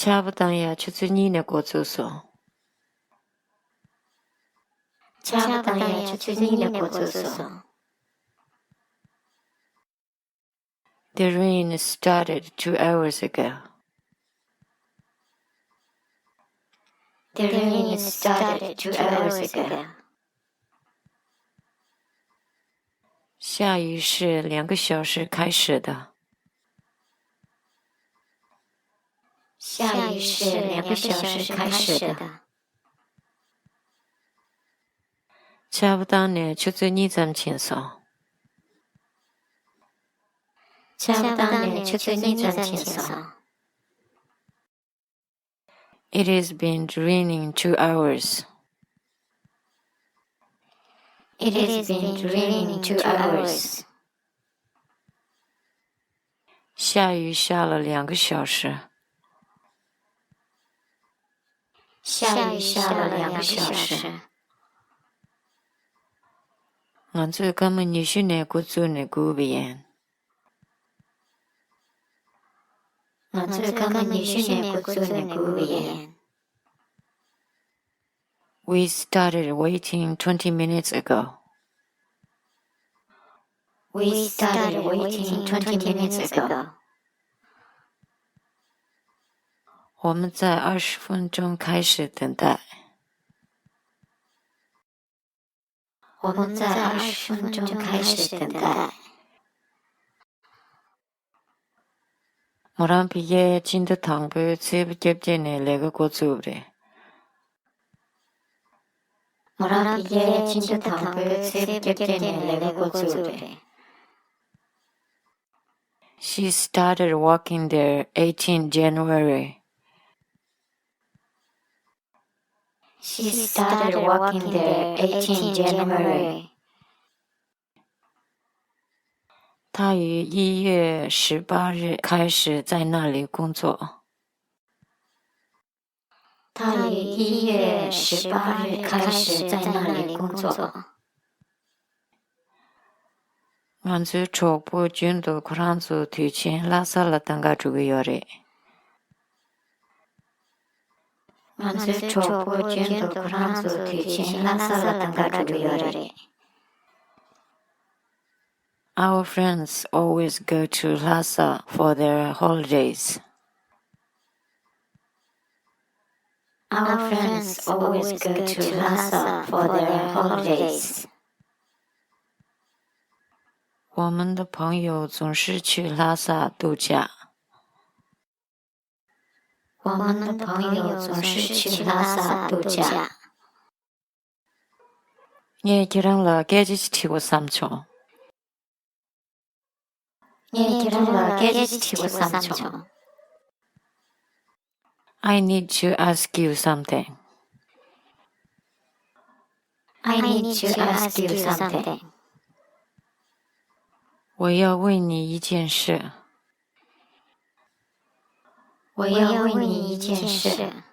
差不多呀，就是你那个住所。差不多呀，就是你那个住所。The rain started 2 hours ago. The rain started 2 hours ago. 下雨是2个小时开始的。下雨是2个小时开始的。差不多呢，就是你这么轻松。差不多呢，就是你这么轻松。It has been raining 2 hours. It has been raining 2 hours. 下雨下了2个小时。下雨下了2个小时。俺这根本你是那个住那个边。俺这根本你是那个住那个边。We started waiting 20 minutes ago. We started waiting 20 minutes ago. 我们在20分钟开始等待。我们在20分钟开始等待。모란 비에 진드 탕부 츠브geb제네 레가 고츠브레. 모란 비에 진드 탕부 츠브geb제네 레가 고츠브레. She started walking there 18 January. She started walking there 18 January. 她于1月18日开始在那里工作。她于1月18日开始在那里工作。俺주 족부 준도 그란주 뒤친 라살라탄가 주기요래. 俺주 족부 준도 그란주 뒤친 라살라탄가 주기요래. Our friends always go to Lhasa for their holidays. Our friends always go to Lhasa for their holidays. 我们的朋友总是去拉萨度假。我们的朋友总是去拉萨度假。 얘기랑 라게지 치고 삼촌. 얘기랑 라게지 치고 삼촌. I need to ask you something. I need to ask you something. 我要问你一件事。我要问你一件事。